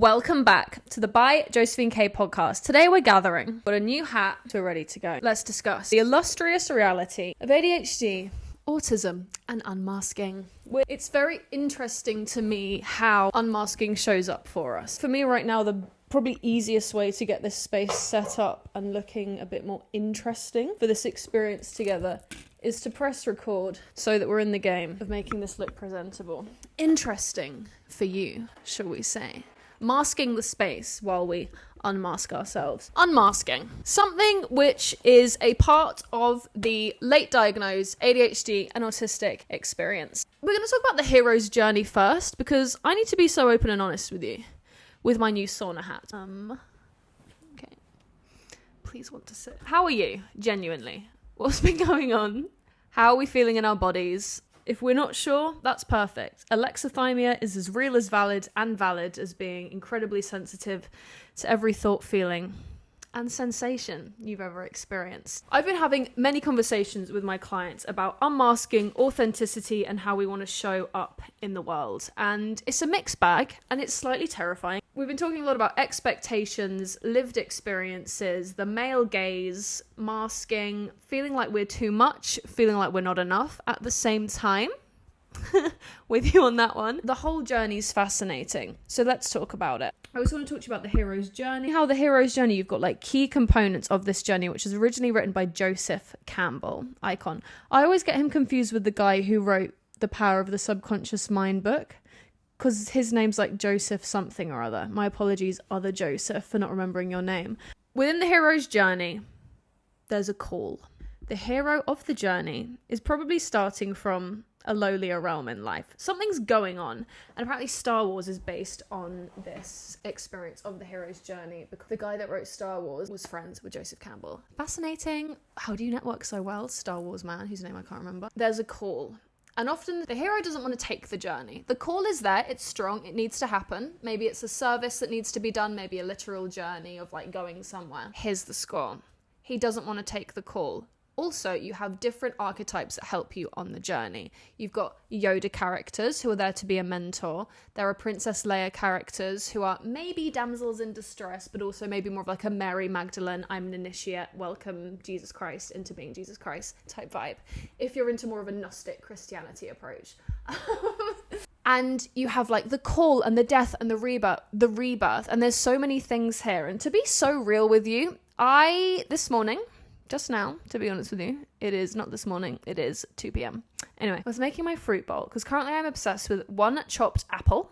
Welcome back to the By Josephine K podcast. Today we're gathering, got a new hat, so we're ready to go. Let's discuss the illustrious reality of ADHD, autism, and unmasking. It's very interesting to me how unmasking shows up for us. For me right now, the probably easiest way to get this space set up and looking a bit more interesting for this experience together is to press record so that we're in the game of making this look presentable. Interesting for you, shall we say. Masking the space while we unmask ourselves. Unmasking. Something which is a part of the late diagnosed ADHD and autistic experience. We're going to talk about the hero's journey first because I need to be so open and honest with you with my new sauna hat. Okay. Please want to sit. How are you? Genuinely. What's been going on? How are we feeling in our bodies? If we're not sure, that's perfect. Alexithymia is as real as valid as being incredibly sensitive to every thought, feeling, and sensation you've ever experienced. I've been having many conversations with my clients about unmasking, authenticity, and how we want to show up in the world. And it's a mixed bag, and it's slightly terrifying. We've been talking a lot about expectations, lived experiences, the male gaze, masking, feeling like we're too much, feeling like we're not enough at the same time. With you on that one. The whole journey is fascinating. So let's talk about it. I was going to talk to you about the hero's journey. How the hero's journey, you've got like key components of this journey, which is originally written by Joseph Campbell, icon. I always get him confused with the guy who wrote The Power of the Subconscious Mind book, because his name's like Joseph something or other. My apologies, other Joseph, for not remembering your name. Within the hero's journey, there's a call. The hero of the journey is probably starting from a lowlier realm in life. Something's going on, and apparently Star Wars is based on this experience of the hero's journey because the guy that wrote Star Wars was friends with Joseph Campbell. Fascinating. How do you network so well? Star Wars man, whose name I can't remember. There's a call. And often the hero doesn't want to take the journey. The call is there, it's strong, it needs to happen. Maybe it's a service that needs to be done, maybe a literal journey of like going somewhere. Here's the score. He doesn't want to take the call. Also, you have different archetypes that help you on the journey. You've got Yoda characters who are there to be a mentor. There are Princess Leia characters who are maybe damsels in distress, but also maybe more of like a Mary Magdalene, I'm an initiate, welcome Jesus Christ into being Jesus Christ type vibe. If you're into more of a Gnostic Christianity approach. And you have like the call and the death and the rebirth. And there's so many things here. And to be so real with you, this morning, just now, to be honest with you, it is not this morning, it is 2 p.m. Anyway, I was making my fruit bowl because currently I'm obsessed with one chopped apple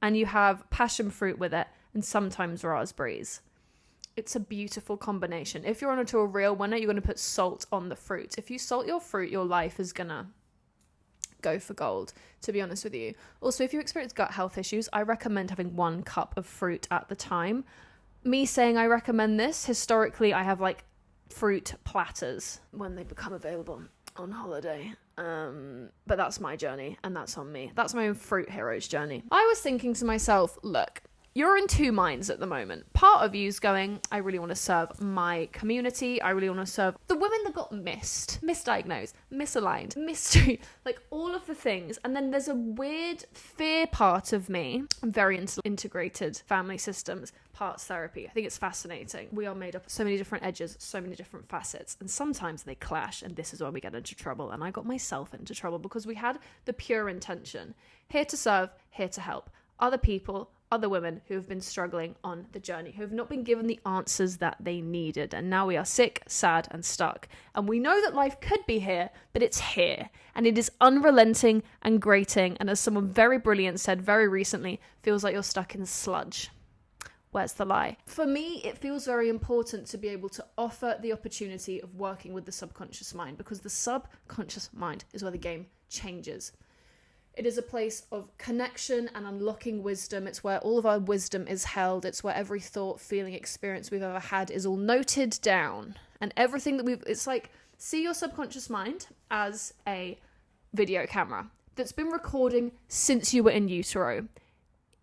and you have passion fruit with it and sometimes raspberries. It's a beautiful combination. If you're onto a real winner, you're going to put salt on the fruit. If you salt your fruit, your life is going to go for gold, to be honest with you. Also, if you experience gut health issues, I recommend having 1 cup of fruit at the time. Me saying I recommend this, historically, I have like fruit platters when they become available on holiday. But that's my journey and that's on me. That's my own fruit hero's journey. I was thinking to myself, look, you're in 2 minds at the moment. Part of you's going, I really want to serve my community. I really want to serve the women that got misdiagnosed, misaligned, mystery, like all of the things. And then there's a weird fear part of me. I'm very into integrated family systems, parts therapy. I think it's fascinating. We are made up of so many different edges, so many different facets, and sometimes they clash, and this is where we get into trouble. And I got myself into trouble because we had the pure intention, here to serve, here to help other people, other women who have been struggling on the journey, who have not been given the answers that they needed. And now we are sick, sad, and stuck. And we know that life could be here, but it's here. And it is unrelenting and grating. And as someone very brilliant said very recently, feels like you're stuck in sludge. Where's the lie? For me, it feels very important to be able to offer the opportunity of working with the subconscious mind, because the subconscious mind is where the game changes. It is a place of connection and unlocking wisdom. It's where all of our wisdom is held. It's where every thought, feeling, experience we've ever had is all noted down. And everything that it's like, see your subconscious mind as a video camera that's been recording since you were in utero.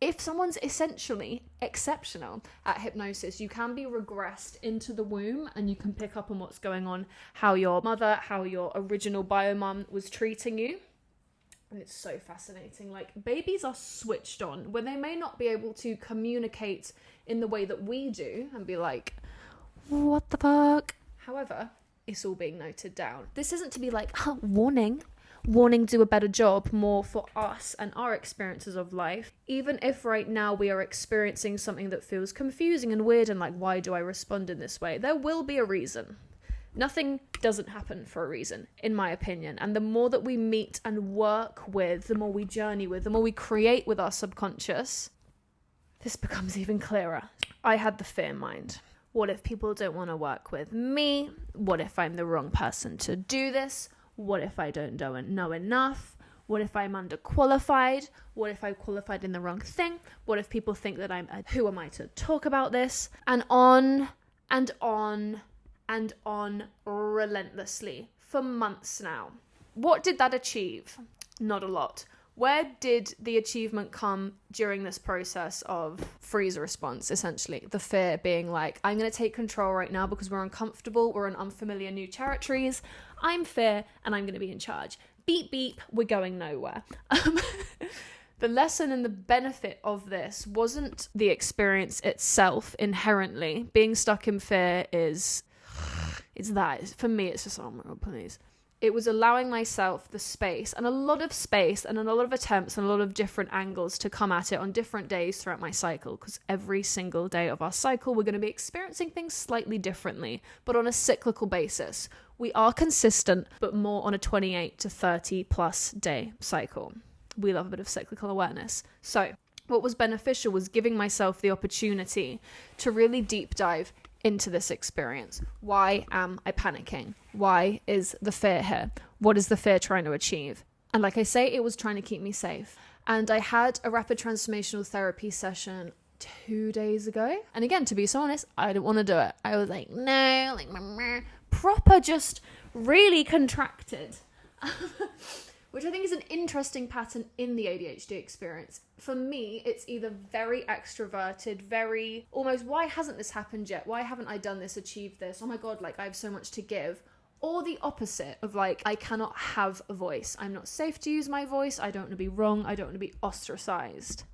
If someone's essentially exceptional at hypnosis, you can be regressed into the womb and you can pick up on what's going on, how your mother, how your original biomom was treating you. And it's so fascinating. Like, babies are switched on when they may not be able to communicate in the way that we do and be like, what the fuck? However, it's all being noted down. This isn't to be like, warning, do a better job, more for us and our experiences of life. Even if right now we are experiencing something that feels confusing and weird and like, why do I respond in this way? There will be a reason. Nothing doesn't happen for a reason, in my opinion. And the more that we meet and work with, the more we journey with, the more we create with our subconscious, this becomes even clearer. I had the fear mind. What if people don't want to work with me? What if I'm the wrong person to do this? What if I don't know enough? What if I'm underqualified? What if I qualified in the wrong thing? What if people think that who am I to talk about this? And on and on and on relentlessly for months now. What did that achieve? Not a lot. Where did the achievement come during this process of freeze response, essentially? The fear being like, I'm going to take control right now because we're uncomfortable, we're in unfamiliar new territories, I'm fear, and I'm going to be in charge. Beep, beep, we're going nowhere. The lesson and the benefit of this wasn't the experience itself inherently. Being stuck in fear it's that. For me, it's just, oh my God, please. It was allowing myself the space and a lot of attempts and a lot of different angles to come at it on different days throughout my cycle, because every single day of our cycle, we're going to be experiencing things slightly differently, but on a cyclical basis. We are consistent, but more on a 28 to 30 plus day cycle. We love a bit of cyclical awareness. So what was beneficial was giving myself the opportunity to really deep dive into this experience. Why am I panicking? Why is the fear here? What is the fear trying to achieve? And like I say, it was trying to keep me safe. And I had a rapid transformational therapy session 2 days ago. And again, to be so honest, I didn't want to do it. I was like, no, like proper, just really contracted. Which I think is an interesting pattern in the ADHD experience. For me, it's either very extroverted, very almost, why hasn't this happened yet? Why haven't I done this, achieved this? Oh my God, like I have so much to give. Or the opposite of like, I cannot have a voice. I'm not safe to use my voice. I don't want to be wrong. I don't want to be ostracized.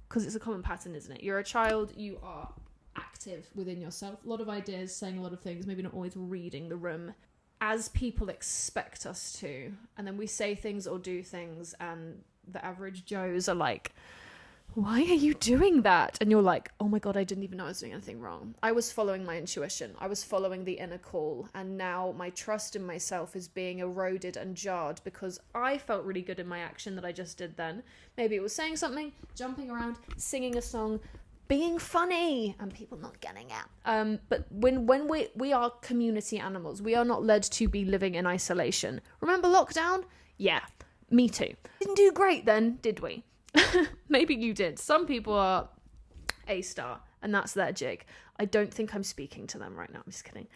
Because it's a common pattern, isn't it? You're a child, you are active within yourself. A lot of ideas, saying a lot of things, maybe not always reading the room as people expect us to, and then we say things or do things and the average Joes are like, why are you doing that? And you're like, oh my God, I didn't even know I was doing anything wrong. I was following my intuition. I was following the inner call, and now my trust in myself is being eroded and jarred because I felt really good in my action that I just did then. Maybe it was saying something, jumping around, singing a song, being funny, and people not getting it. But when we are community animals, we are not led to be living in isolation. Remember lockdown? Yeah, me too. Didn't do great then, did we? Maybe you did. Some people are A-star, and that's their jig. I don't think I'm speaking to them right now. I'm just kidding.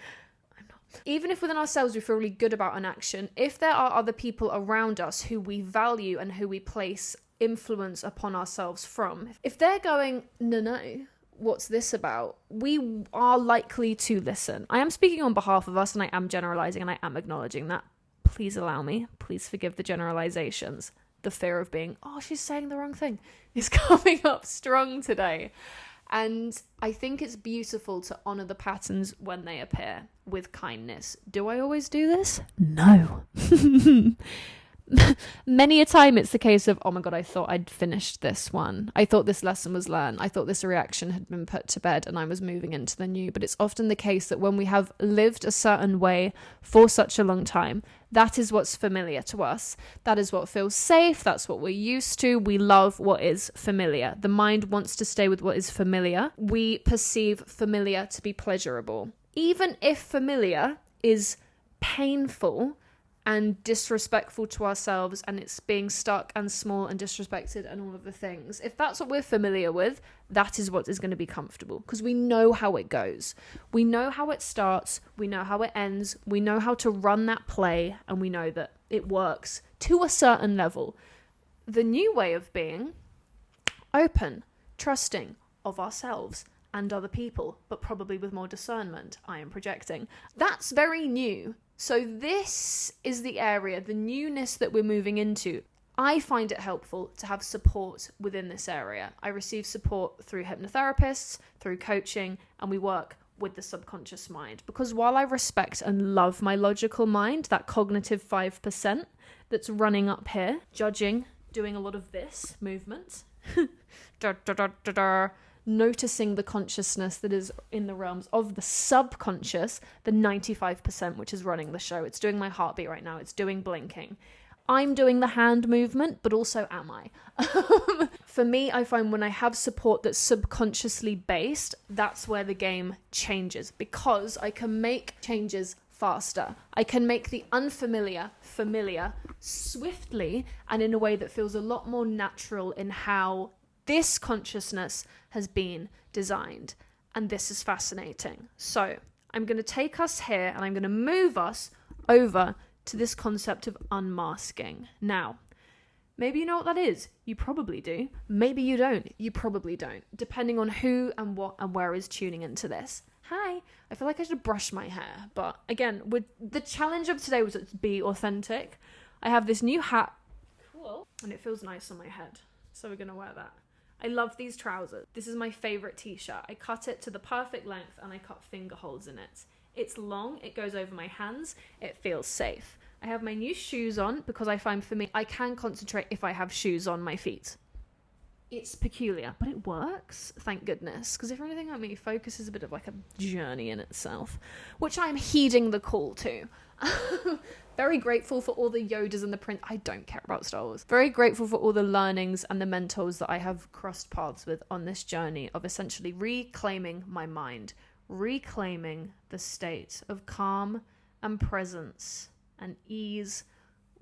I'm not. Even if within ourselves we feel really good about an action, if there are other people around us who we value and who we place influence upon ourselves from, if they're going, no, what's this about? We are likely to listen. I am speaking on behalf of us, and I am generalizing, and I am acknowledging that. Please allow me. Please forgive the generalizations. The fear of being, oh, she's saying the wrong thing, is coming up strong today. And I think it's beautiful to honor the patterns when they appear with kindness. Do I always do this? No. Many a time it's the case of, oh my God, I thought I'd finished this one. I thought this lesson was learned. I thought this reaction had been put to bed and I was moving into the new. But it's often the case that when we have lived a certain way for such a long time, that is what's familiar to us. That is what feels safe. That's what we're used to. We love what is familiar. The mind wants to stay with what is familiar. We perceive familiar to be pleasurable. Even if familiar is painful and disrespectful to ourselves, and it's being stuck and small and disrespected and all of the things. If that's what we're familiar with, that is what is going to be comfortable, because we know how it goes. We know how it starts. We know how it ends. We know how to run that play, and we know that it works to a certain level. The new way of being open, trusting of ourselves and other people, but probably with more discernment. I am projecting. That's very new. So this is the area, the newness that we're moving into. I find it helpful to have support within this area. I receive support through hypnotherapists, through coaching, and we work with the subconscious mind. Because while I respect and love my logical mind, that cognitive 5% that's running up here, judging, doing a lot of this movement, noticing the consciousness that is in the realms of the subconscious, the 95% which is running the show. It's doing my heartbeat right now. It's doing blinking. I'm doing the hand movement, but also am I? For me, I find when I have support that's subconsciously based, that's where the game changes, because I can make changes faster. I can make the unfamiliar familiar swiftly and in a way that feels a lot more natural in how this consciousness has been designed. And this is fascinating. So I'm going to take us here and I'm going to move us over to this concept of unmasking. Now, maybe you know what that is. You probably do. Maybe you don't. You probably don't, depending on who and what and where is tuning into this. Hi. I feel like I should brush my hair. But again, with the challenge of today was to be authentic. I have this new hat. Cool. And it feels nice on my head. So we're going to wear that. I love these trousers. This is my favorite t-shirt. I cut it to the perfect length and I cut finger holes in it. It's long, it goes over my hands, it feels safe. I have my new shoes on because I find for me, I can concentrate if I have shoes on my feet. It's peculiar, but it works, thank goodness. Because if you're anything like me, focus is a bit of like a journey in itself, which I'm heeding the call to. Very grateful for all the Yodas and the Prince. I don't care about Star Wars. Very grateful for all the learnings and the mentors that I have crossed paths with on this journey of essentially reclaiming my mind, reclaiming the state of calm and presence and ease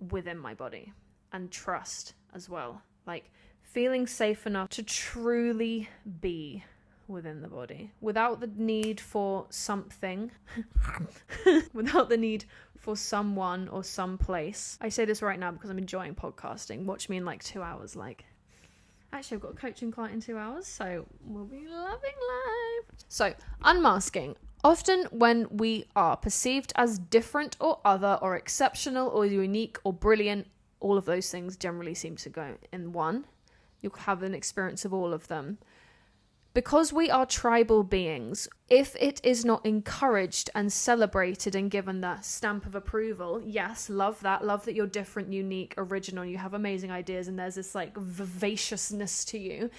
within my body and trust as well. Like feeling safe enough to truly be within the body without the need for something, without the need for someone or some place. I say this right now because I'm enjoying podcasting. Watch me in like 2 hours. Like, actually, I've got a coaching client in 2 hours, so we'll be loving life. So, unmasking. Often when we are perceived as different or other or exceptional or unique or brilliant, all of those things generally seem to go in one. You'll have an experience of all of them. Because we are tribal beings, if it is not encouraged and celebrated and given the stamp of approval, yes, love that you're different, unique, original, you have amazing ideas and there's this like vivaciousness to you.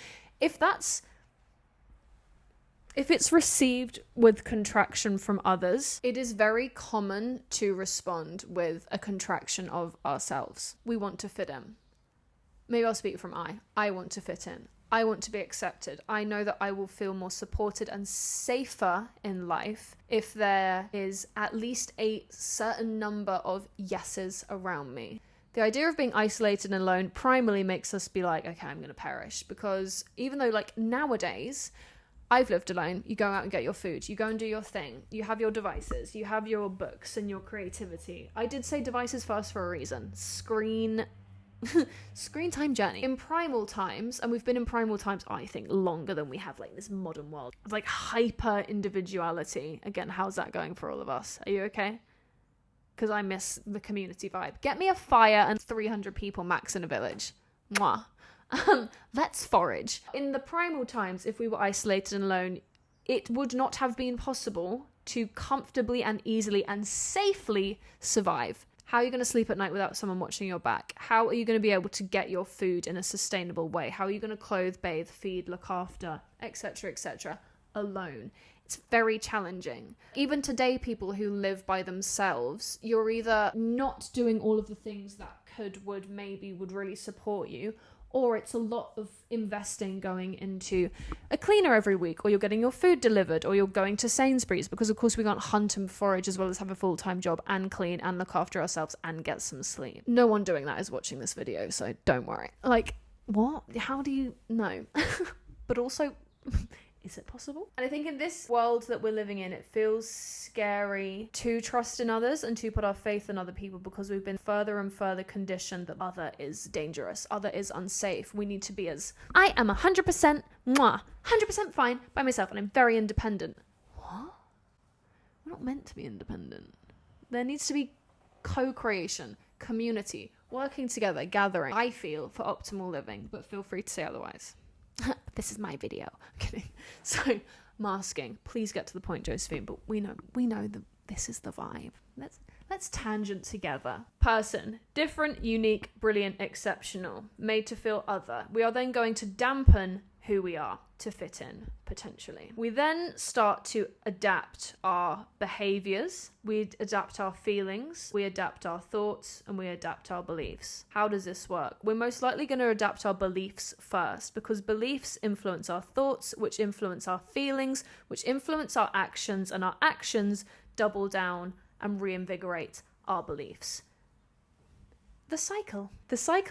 If it's received with contraction from others, it is very common to respond with a contraction of ourselves. We want to fit in. Maybe I'll speak from I want to fit in. I want to be accepted. I know that I will feel more supported and safer in life if there is at least a certain number of yeses around me. The idea of being isolated and alone primarily makes us be like, okay, I'm going to perish. Because even though like nowadays, I've lived alone, you go out and get your food, you go and do your thing, you have your devices, you have your books and your creativity. I did say devices first for a reason. Screen time journey. In primal times, and we've been in primal times, I think, longer than we have like this modern world of like hyper individuality. Again, how's that going for all of us? Are you okay? Because I miss the community vibe. Get me a fire and 300 people max in a village. Mwah. Let's forage. In the primal times, if we were isolated and alone, it would not have been possible to comfortably and easily and safely survive. How are you going to sleep at night without someone watching your back? How are you going to be able to get your food in a sustainable way? How are you going to clothe, bathe, feed, look after, etc., alone? It's very challenging. Even today, people who live by themselves, you're either not doing all of the things that would really support you, or it's a lot of investing going into a cleaner every week, or you're getting your food delivered, or you're going to Sainsbury's, because of course we can't hunt and forage as well as have a full-time job and clean and look after ourselves and get some sleep. No one doing that is watching this video, so don't worry. Like, what? How do you know? But also, is it possible? And I think in this world that we're living in, it feels scary to trust in others and to put our faith in other people, because we've been further and further conditioned that other is dangerous, other is unsafe. We need to be I am 100% 100% fine by myself and I'm very independent. What? We're not meant to be independent. There needs to be co-creation, community, working together, gathering, I feel, for optimal living, but feel free to say otherwise. This is my video. I'm kidding. So, masking. Please get to the point, Josephine, but we know that this is the vibe. Let's tangent together. Person. Different, unique, brilliant, exceptional. Made to feel other. We are then going to dampen who we are to fit in, potentially. We then start to adapt our behaviors. We adapt our feelings. We adapt our thoughts, and we adapt our beliefs. How does this work? We're most likely going to adapt our beliefs first, because beliefs influence our thoughts, which influence our feelings, which influence our actions, and our actions double down and reinvigorate our beliefs. The cycle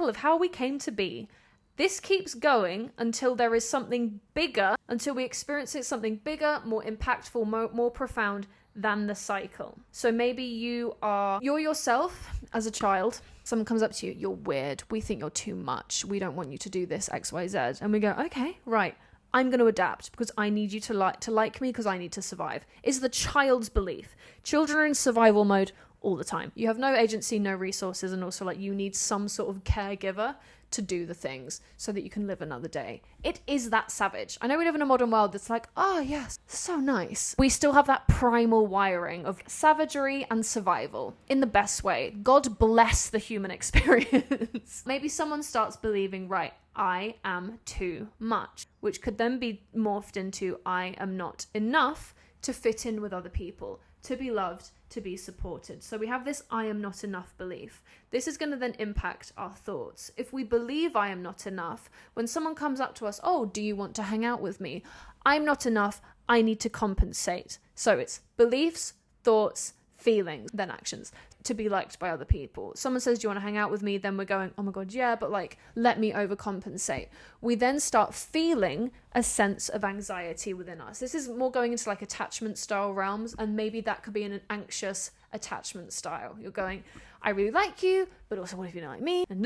of how we came to be. This keeps going until there is something bigger, until we experience it something bigger, more impactful, more profound than the cycle. So maybe you're yourself as a child. Someone comes up to you, you're weird. We think you're too much. We don't want you to do this X, Y, Z. And we go, okay, right. I'm going to adapt because I need you to like me because I need to survive. Is the child's belief. Children are in survival mode all the time. You have no agency, no resources, and also you need some sort of caregiver to do the things so that you can live another day. It is that savage. I know we live in a modern world that's oh yes, so nice. We still have that primal wiring of savagery and survival in the best way. God bless the human experience. Maybe someone starts believing, right, I am too much, which could then be morphed into I am not enough to fit in with other people, to be loved, to be supported. So we have this I am not enough belief. This is going to then impact our thoughts. If we believe I am not enough, when someone comes up to us, oh, do you want to hang out with me? I'm not enough. I need to compensate. So it's beliefs, thoughts, feelings, then actions to be liked by other people. Someone says, do you want to hang out with me? Then we're going, oh my God, yeah, but let me overcompensate. We then start feeling a sense of anxiety within us. This is more going into attachment style realms, and maybe that could be in an anxious attachment style. You're going, I really like you, but also what if you don't like me? And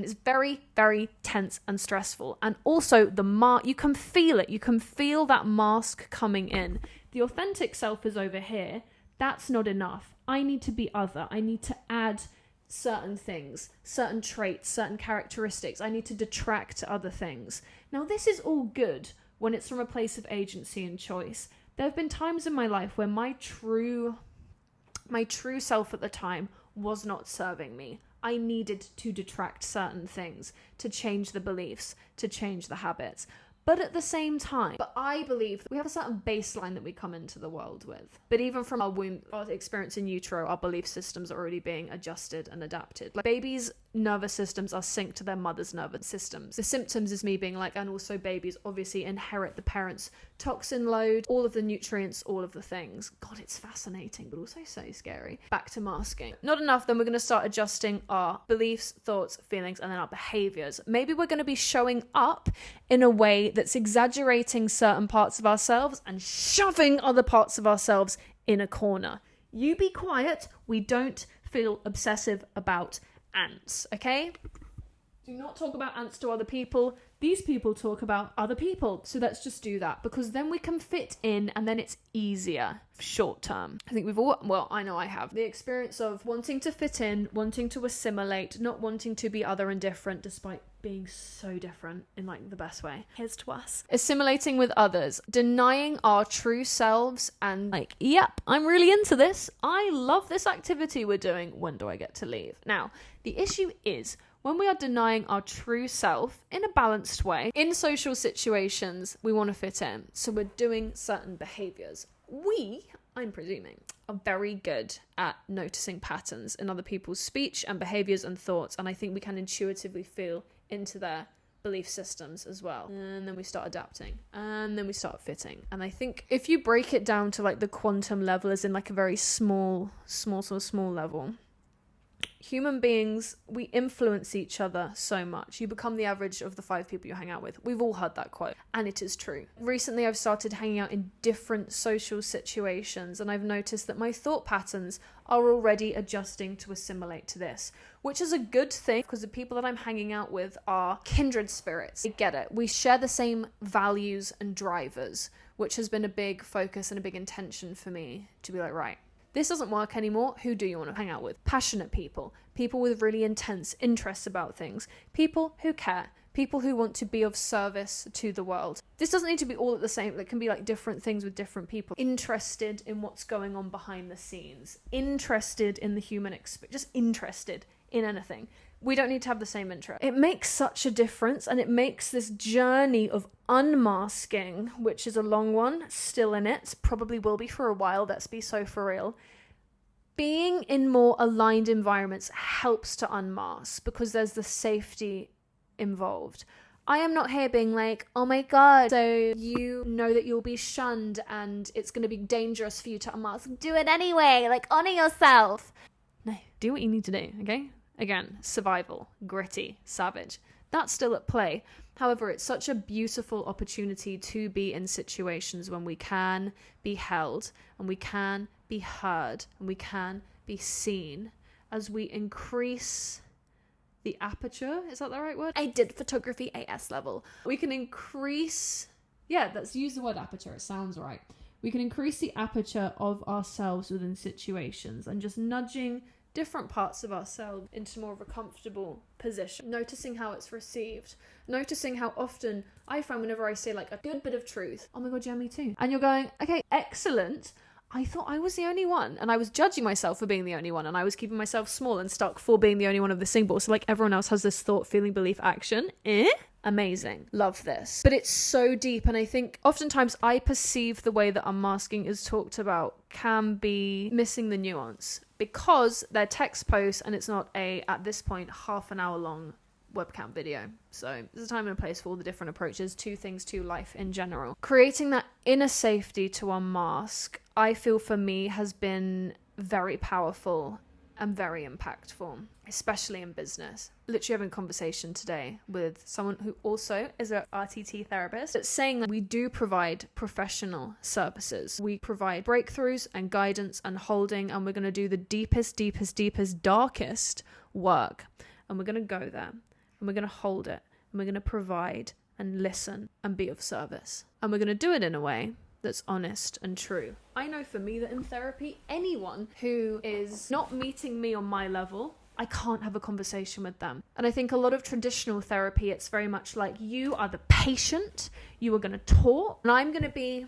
it's very, very tense and stressful. And also you can feel it. You can feel that mask coming in. The authentic self is over here. That's not enough. I need to be other. I need to add certain things, certain traits, certain characteristics. I need to detract other things. Now, this is all good when it's from a place of agency and choice. There have been times in my life where my true self at the time was not serving me. I needed to detract certain things, to change the beliefs, to change the habits. But at the same time, I believe that we have a certain baseline that we come into the world with. But even from our womb, our experience in utero, our belief systems are already being adjusted and adapted. Babies' nervous systems are synced to their mother's nervous systems. The symptoms is me being and also babies obviously inherit the parents' toxin load, all of the nutrients, all of the things. God, it's fascinating, but also so scary. Back to masking. Not enough, then we're going to start adjusting our beliefs, thoughts, feelings, and then our behaviors. Maybe we're going to be showing up in a way that's exaggerating certain parts of ourselves and shoving other parts of ourselves in a corner. You be quiet. We don't feel obsessive about ants, okay? Do not talk about ants to other people. These people talk about other people. So let's just do that, because then we can fit in and then it's easier short term. I think I know I have the experience of wanting to fit in, wanting to assimilate, not wanting to be other and different despite being so different in the best way. Here's to us. Assimilating with others, denying our true selves and yep, I'm really into this. I love this activity we're doing. When do I get to leave? Now, the issue is when we are denying our true self in a balanced way, in social situations, we want to fit in. So we're doing certain behaviors. I'm presuming, are very good at noticing patterns in other people's speech and behaviors and thoughts. And I think we can intuitively feel into their belief systems as well. And then we start adapting and then we start fitting. And I think if you break it down to the quantum level, as in a very small level, human beings, we influence each other so much. You become the average of the 5 people you hang out with. We've all heard that quote, and it is true. Recently, I've started hanging out in different social situations, and I've noticed that my thought patterns are already adjusting to assimilate to this, which is a good thing because the people that I'm hanging out with are kindred spirits. I get it. We share the same values and drivers, which has been a big focus and a big intention for me to be right, This doesn't work anymore. Who do you want to hang out with? Passionate people, people with really intense interests about things, people who care, people who want to be of service to the world. This doesn't need to be all at the same. It can be like different things with different people. Interested in what's going on behind the scenes. Interested in the human experience. Just interested in anything. We don't need to have the same interest. It makes such a difference, and it makes this journey of unmasking, which is a long one, still in it, probably will be for a while, let's be so for real. Being in more aligned environments helps to unmask because there's the safety involved. I am not here being like, oh my God, so you know that you'll be shunned and it's going to be dangerous for you to unmask. Do it anyway, like honor yourself. No, do what you need to do, okay? Again, survival, gritty, savage. That's still at play. However, it's such a beautiful opportunity to be in situations when we can be held and we can be heard and we can be seen as we increase the aperture. Is that the right word? I did photography AS level. We can increase, let's use the word aperture. It sounds right. We can increase the aperture of ourselves within situations and just nudging different parts of ourselves into more of a comfortable position, noticing how it's received, noticing how often I find whenever I say like a good bit of truth, oh my God, yeah, me too. And you're going, okay, excellent. I thought I was the only one, and I was judging myself for being the only one, and I was keeping myself small and stuck for being the only one of the single. So like everyone else has this thought, feeling, belief, action. Amazing. Love this. But it's so deep, and I think oftentimes I perceive the way that unmasking is talked about can be missing the nuance because they're text posts and it's not at this point, half an hour long webcam video. So there's a time and a place for all the different approaches to things, to life in general. Creating that inner safety to unmask, I feel for me has been very powerful and very impactful, especially in business. Literally having a conversation today with someone who also is an RTT therapist that's saying that we do provide professional services. We provide breakthroughs and guidance and holding, and we're going to do the deepest, darkest work. And we're going to go there and we're going to hold it and we're going to provide and listen and be of service. And we're going to do it in a way that's honest and true. I know for me that in therapy, anyone who is not meeting me on my level, I can't have a conversation with them. And I think a lot of traditional therapy, it's very much like you are the patient, you are going to talk, and I'm going to be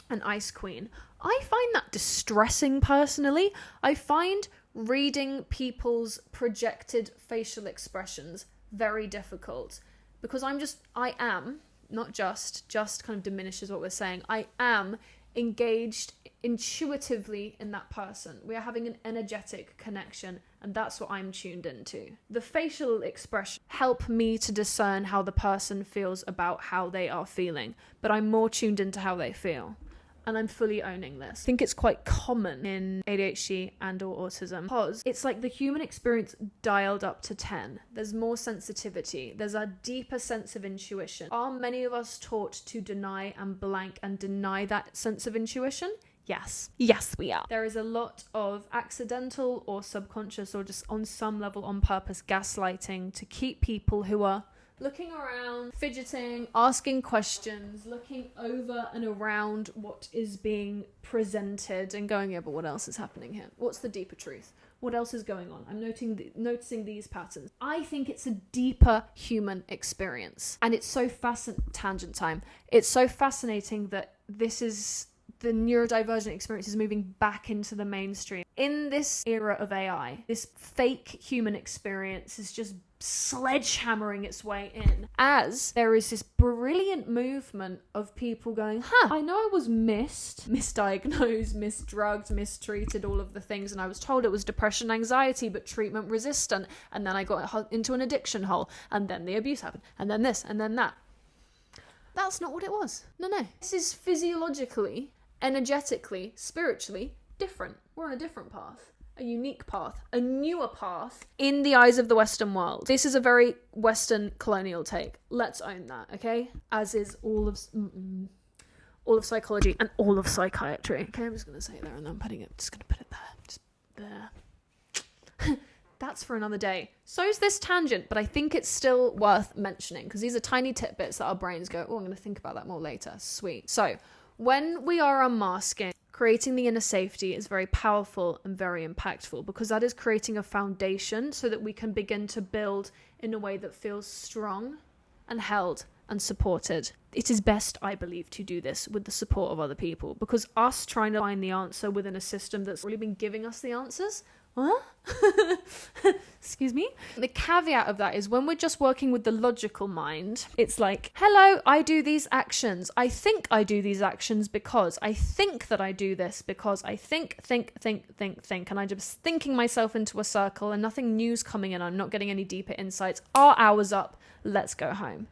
an ice queen. I find that distressing personally. I find reading people's projected facial expressions very difficult because I am not just kind of diminishes what we're saying. I am engaged intuitively in that person. We are having an energetic connection, and that's what I'm tuned into. The facial expression help me to discern how the person feels about how they are feeling, but I'm more tuned into how they feel. And I'm fully owning this. I think it's quite common in ADHD and or autism because it's like the human experience dialed up to 10. There's more sensitivity. There's a deeper sense of intuition. Are many of us taught to deny and blank and deny that sense of intuition? Yes. Yes, we are. There is a lot of accidental or subconscious or just on some level on purpose gaslighting to keep people who are looking around, fidgeting, asking questions, looking over and around what is being presented and going, yeah, but what else is happening here? What's the deeper truth? What else is going on? I'm noticing these patterns. I think it's a deeper human experience. And it's so fascinating, tangent time. It's so fascinating that this is the neurodivergent experience is moving back into the mainstream. In this era of AI, this fake human experience is just sledgehammering its way in as there is this brilliant movement of people going, I know I was misdiagnosed, misdrugged, mistreated, all of the things, and I was told it was depression, anxiety, but treatment resistant, and then I got into an addiction hole, and then the abuse happened, and then this, and then that. That's not what it was. No. This is physiologically, energetically, spiritually different. We're on a different path. A unique path, a newer path in the eyes of the Western world. This is a very Western colonial take. Let's own that, okay? As is all of psychology and all of psychiatry. Okay, I'm just going to say it there and then just going to put it there. Just there. That's for another day. So is this tangent, but I think it's still worth mentioning because these are tiny tidbits that our brains go, I'm going to think about that more later. Sweet. So when we are unmasking, creating the inner safety is very powerful and very impactful, because that is creating a foundation so that we can begin to build in a way that feels strong and held and supported. It is best, I believe, to do this with the support of other people, because us trying to find the answer within a system that's really been giving us the answers, excuse me. The caveat of that is when we're just working with the logical mind, it's like, hello, I do these actions. I think I do these actions because I think that I do this because I think. And I'm just thinking myself into a circle and nothing new's coming in. I'm not getting any deeper insights. Our hour's up. Let's go home.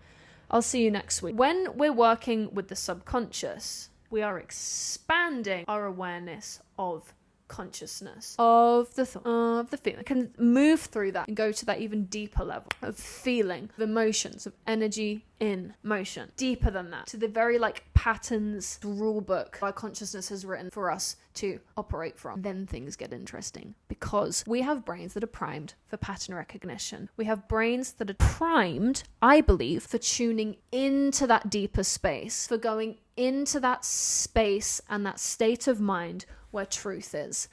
I'll see you next week. When we're working with the subconscious, we are expanding our awareness of consciousness, of the thought, of the feeling. I can move through that and go to that even deeper level of feeling, of emotions, of energy in motion. Deeper than that, to the very patterns rule book our consciousness has written for us to operate from. Then things get interesting, because we have brains that are primed for pattern recognition. We have brains that are primed, I believe, for tuning into that deeper space, for going into that space and that state of mind where truth is,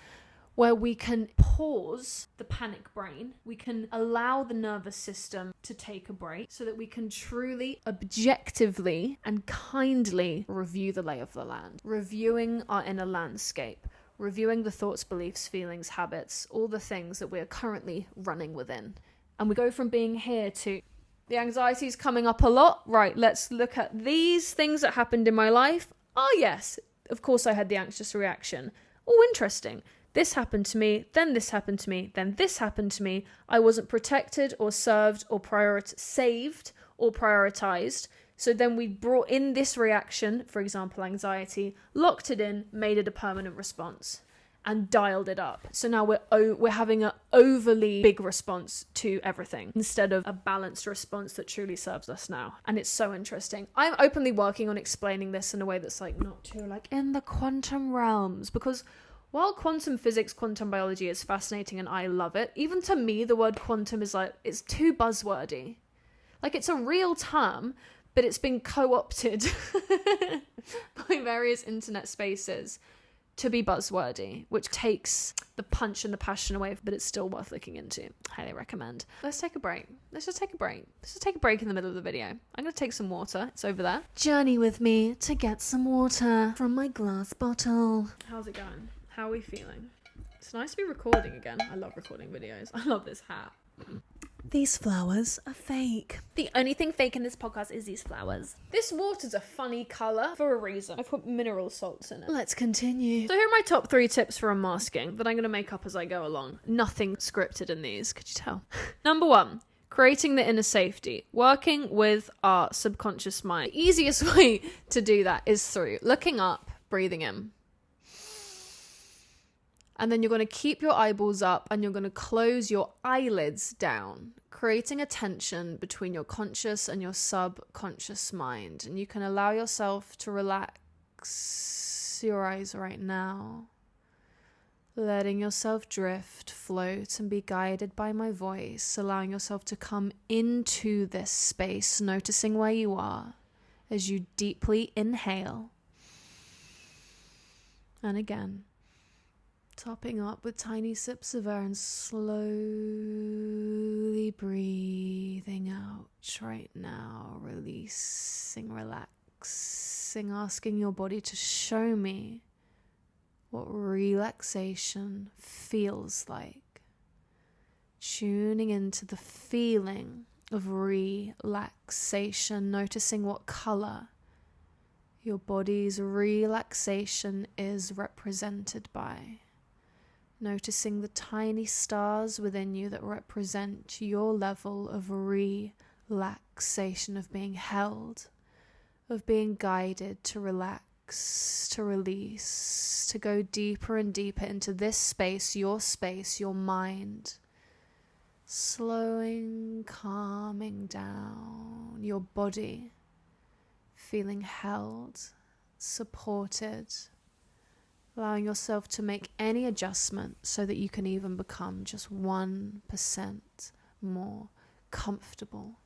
where we can pause the panic brain, we can allow the nervous system to take a break so that we can truly, objectively and kindly review the lay of the land, reviewing our inner landscape, reviewing the thoughts, beliefs, feelings, habits, all the things that we're currently running within. And we go from being here to, the anxiety is coming up a lot. Right, let's look at these things that happened in my life. Oh yes, of course I had the anxious reaction. Oh, interesting. This happened to me, then this happened to me, then this happened to me. I wasn't protected or served or saved or prioritized. So then we brought in this reaction, for example, anxiety, locked it in, made it a permanent response, and dialed it up. So now we're having an overly big response to everything instead of a balanced response that truly serves us now. And it's so interesting. I'm openly working on explaining this in a way that's not too in the quantum realms, because while quantum physics, quantum biology is fascinating and I love it, even to me the word quantum is it's too buzzwordy. It's a real term, but it's been co-opted by various internet spaces to be buzzwordy, which takes the punch and the passion away, but it's still worth looking into. Highly recommend. Let's take a break. Let's just take a break in the middle of the video. I'm going to take some water. It's over there. Journey with me to get some water from my glass bottle. How's it going? How are we feeling? It's nice to be recording again. I love recording videos. I love this hat. These flowers are fake. The only thing fake in this podcast is these flowers. This water's a funny colour for a reason. I put mineral salts in it. Let's continue. So here are my top 3 tips for unmasking that I'm going to make up as I go along. Nothing scripted in these, could you tell? Number 1. Creating the inner safety. Working with our subconscious mind. The easiest way to do that is through looking up, breathing in. And then you're going to keep your eyeballs up and you're going to close your eyelids down, creating a tension between your conscious and your subconscious mind. And you can allow yourself to relax your eyes right now, letting yourself drift, float, and be guided by my voice, allowing yourself to come into this space, noticing where you are as you deeply inhale. And again, topping up with tiny sips of air and slowly breathing out right now, releasing, relaxing, asking your body to show me what relaxation feels like. Tuning into the feeling of relaxation, noticing what color your body's relaxation is represented by. Noticing the tiny stars within you that represent your level of relaxation, of being held, of being guided to relax, to release, to go deeper and deeper into this space, your mind. Slowing, calming down your body, feeling held, supported, allowing yourself to make any adjustment so that you can even become just 1% more comfortable,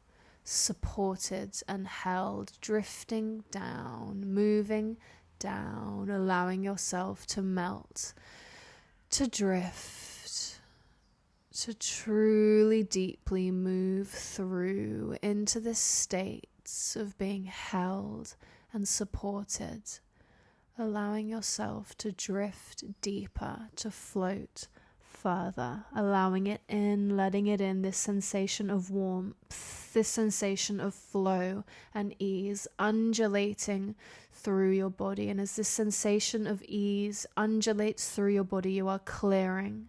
supported and held, drifting down, moving down, allowing yourself to melt, to drift, to truly deeply move through into this state of being held and supported, allowing yourself to drift deeper, to float further, allowing it in, letting it in, this sensation of warmth, this sensation of flow and ease undulating through your body. And as this sensation of ease undulates through your body, you are clearing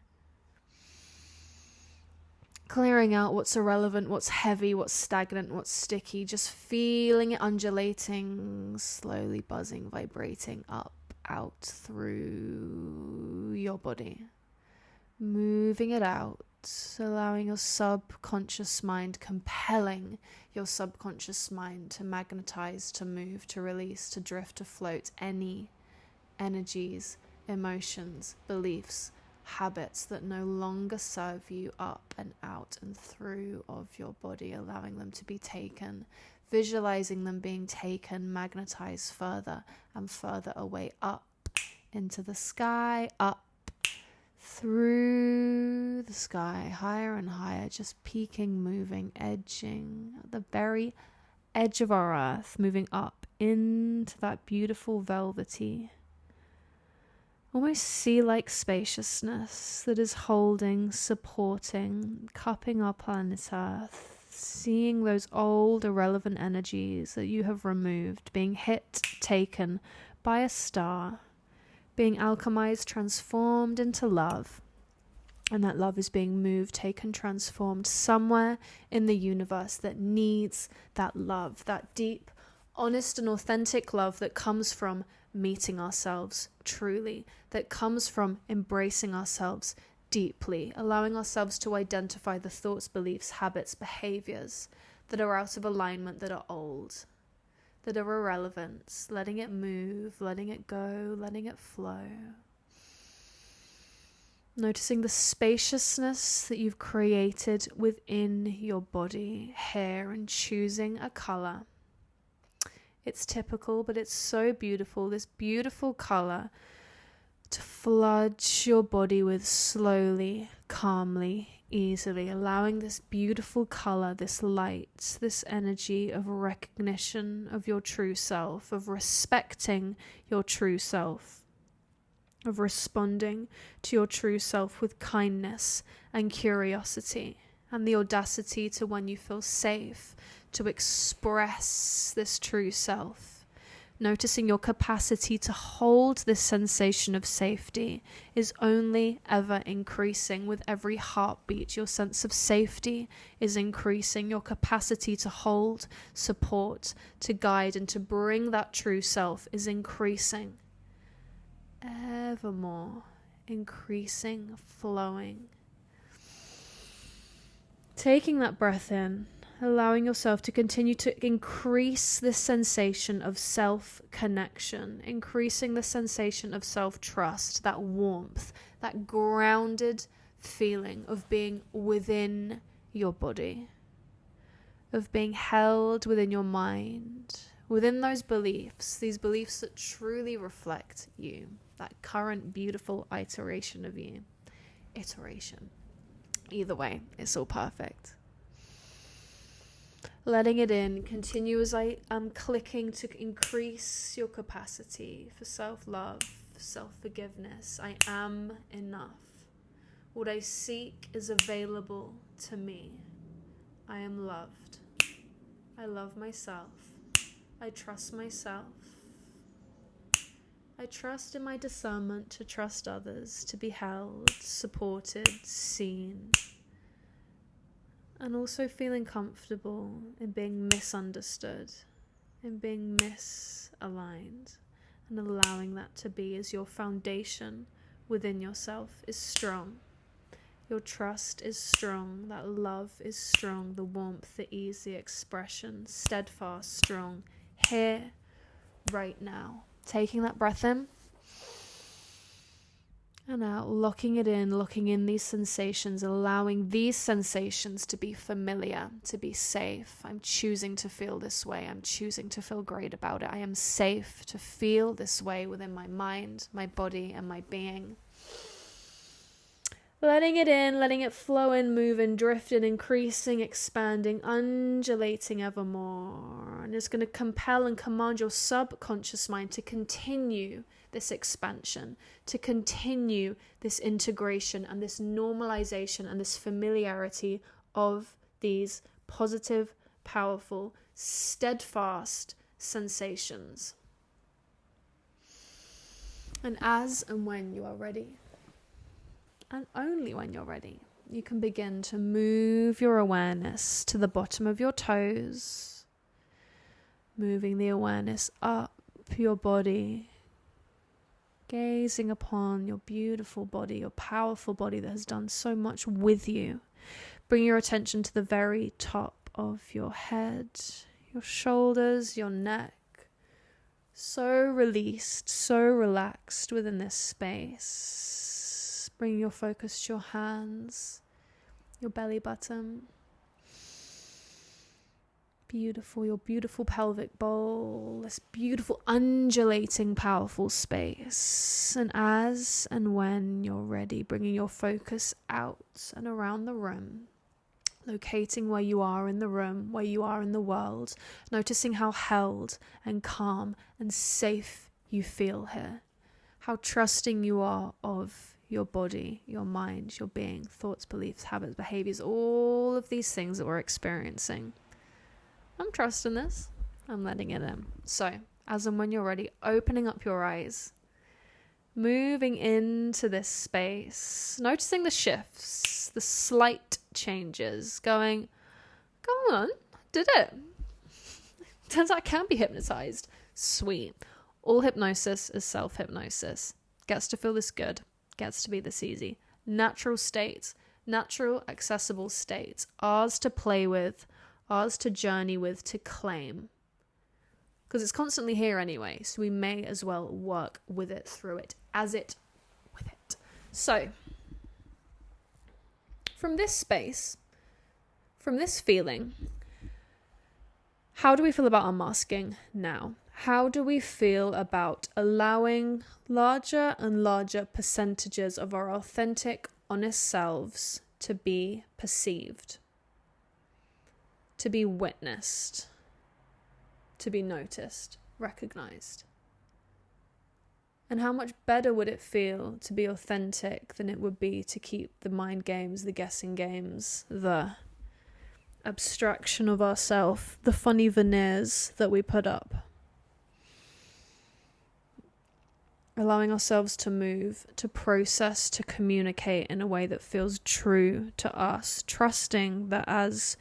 out what's irrelevant, what's heavy, what's stagnant, what's sticky, just feeling it undulating, slowly buzzing, vibrating up, out through your body. Moving it out, allowing your subconscious mind, compelling your subconscious mind to magnetize, to move, to release, to drift, to float any energies, emotions, beliefs, habits that no longer serve you up and out and through of your body, allowing them to be taken, visualizing them being taken, magnetized further and further away, up into the sky, up through the sky, higher and higher, just peaking, moving, edging at the very edge of our earth, moving up into that beautiful velvety, almost sea-like spaciousness that is holding, supporting, cupping our planet Earth, seeing those old irrelevant energies that you have removed, being hit, taken by a star, being alchemized, transformed into love. And that love is being moved, taken, transformed somewhere in the universe that needs that love, that deep, honest and authentic love that comes from meeting ourselves truly, that comes from embracing ourselves deeply, allowing ourselves to identify the thoughts, beliefs, habits, behaviors that are out of alignment, that are old, that are irrelevant, letting it move, letting it go, letting it flow. Noticing the spaciousness that you've created within your body, hair, and choosing a color. It's typical, but it's so beautiful, this beautiful color to flood your body with slowly, calmly, easily, allowing this beautiful color, this light, this energy of recognition of your true self, of respecting your true self, of responding to your true self with kindness and curiosity, and the audacity to, when you feel safe, to express this true self. Noticing your capacity to hold this sensation of safety is only ever increasing with every heartbeat. Your sense of safety is increasing. Your capacity to hold, support, to guide, and to bring that true self is increasing. Ever more, increasing, flowing. Taking that breath in, allowing yourself to continue to increase this sensation of self-connection, increasing the sensation of self-trust, that warmth, that grounded feeling of being within your body, of being held within your mind, within those beliefs, these beliefs that truly reflect you, that current beautiful iteration of you. Either way, it's all perfect. Letting it in, continue as I am clicking to increase your capacity for self-love, self-forgiveness. I am enough. What I seek is available to me. I am loved. I love myself. I trust myself. I trust in my discernment to trust others, to be held, supported, seen. And also feeling comfortable in being misunderstood, in being misaligned, and allowing that to be, as your foundation within yourself is strong. Your trust is strong, that love is strong, the warmth, the ease, the expression, steadfast, strong, here, right now. Taking that breath in, And out, locking it in, locking in these sensations, allowing these sensations to be familiar, to be safe. I'm choosing to feel this way. I'm choosing to feel great about it. I am safe to feel this way within my mind, my body, and my being. Letting it in, letting it flow in, move in, drift in, increasing, expanding, undulating evermore. And it's going to compel and command your subconscious mind to continue this expansion, to continue this integration and this normalization and this familiarity of these positive, powerful, steadfast sensations. And as and when you are ready, and only when you're ready, you can begin to move your awareness to the bottom of your toes, moving the awareness up your body, gazing upon your beautiful body, your powerful body that has done so much with you. Bring your attention to the very top of your head, your shoulders, your neck. So released, so relaxed within this space. Bring your focus to your hands, your belly button. Beautiful, your beautiful pelvic bowl, this beautiful undulating powerful space. And as and when you're ready, bringing your focus out and around the room, locating where you are in the room, where you are in the world, noticing how held and calm and safe you feel here, how trusting you are of your body, your mind, your being, thoughts, beliefs, habits, behaviors, all of these things that we're experiencing. I'm trusting this. I'm letting it in. So, as and when you're ready, opening up your eyes, moving into this space, noticing the shifts, the slight changes, going, go on, did it. Turns out I can be hypnotized. Sweet. All hypnosis is self-hypnosis. Gets to feel this good. Gets to be this easy. Natural states, natural accessible states, ours to play with, ours to journey with, to claim. Because it's constantly here anyway, so we may as well work with it, through it, as it, with it. So, from this space, from this feeling, how do we feel about unmasking now? How do we feel about allowing larger and larger percentages of our authentic, honest selves to be perceived, to be witnessed, to be noticed, recognized? And how much better would it feel to be authentic than it would be to keep the mind games, the guessing games, the abstraction of ourself, the funny veneers that we put up? Allowing ourselves to move, to process, to communicate in a way that feels true to us, trusting that as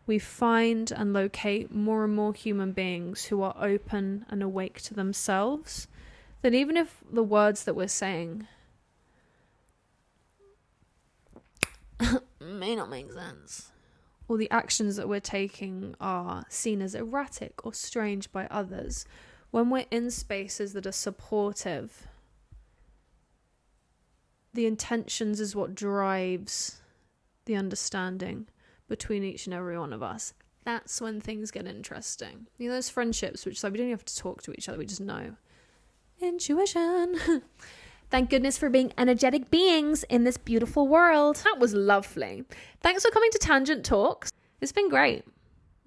we find and locate more and more human beings who are open and awake to themselves, that even if the words that we're saying may not make sense, or the actions that we're taking are seen as erratic or strange by others, when we're in spaces that are supportive, the intentions is what drives the understanding between each and every one of us. That's when things get interesting. You know, those friendships, which is like we don't even have to talk to each other, we just know. Intuition. Thank goodness for being energetic beings in this beautiful world. That was lovely. Thanks for coming to Tangent Talks. It's been great.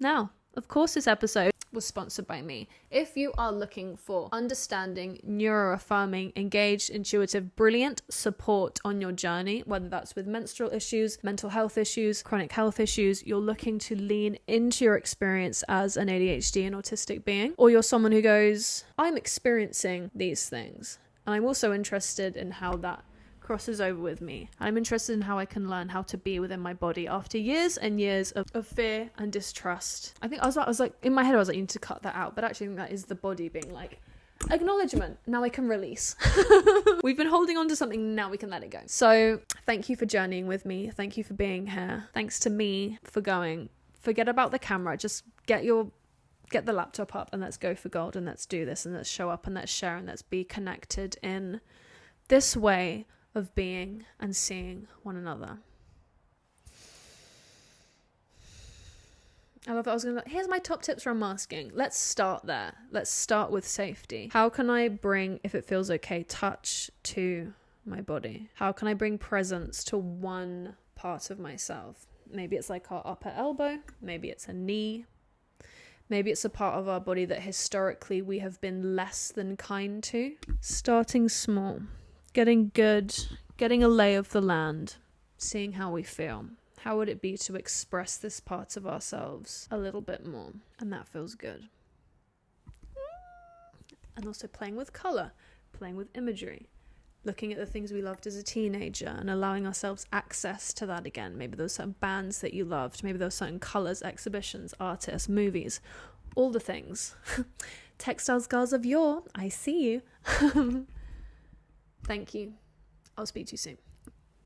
Now, of course, this episode was sponsored by me. If you are looking for understanding, neuro-affirming, engaged, intuitive, brilliant support on your journey, whether that's with menstrual issues, mental health issues, chronic health issues, you're looking to lean into your experience as an ADHD and autistic being, or you're someone who goes, I'm experiencing these things, and I'm also interested in how that crosses over with me. I'm interested in how I can learn how to be within my body after years and years of fear and distrust. I was like, in my head, I was like, you need to cut that out. But actually, I think that is the body being like, acknowledgement. Now I can release. We've been holding on to something. Now we can let it go. So thank you for journeying with me. Thank you for being here. Thanks to me for going, forget about the camera. Just get the laptop up and let's go for gold and let's do this and let's show up and let's share and let's be connected in this way of being and seeing one another. I love that. Here's my top tips for unmasking. Let's start there. Let's start with safety. How can I bring, if it feels okay, touch to my body? How can I bring presence to one part of myself? Maybe it's like our upper elbow. Maybe it's a knee. Maybe it's a part of our body that historically we have been less than kind to. Starting small, getting good, getting a lay of the land, seeing how we feel. How would it be to express this part of ourselves a little bit more? And that feels good. And also playing with color, playing with imagery, looking at the things we loved as a teenager and allowing ourselves access to that again. Maybe those certain bands that you loved, maybe those certain colors, exhibitions, artists, movies, all the things. Textiles girls of yore, I see you. Thank you. I'll speak to you soon.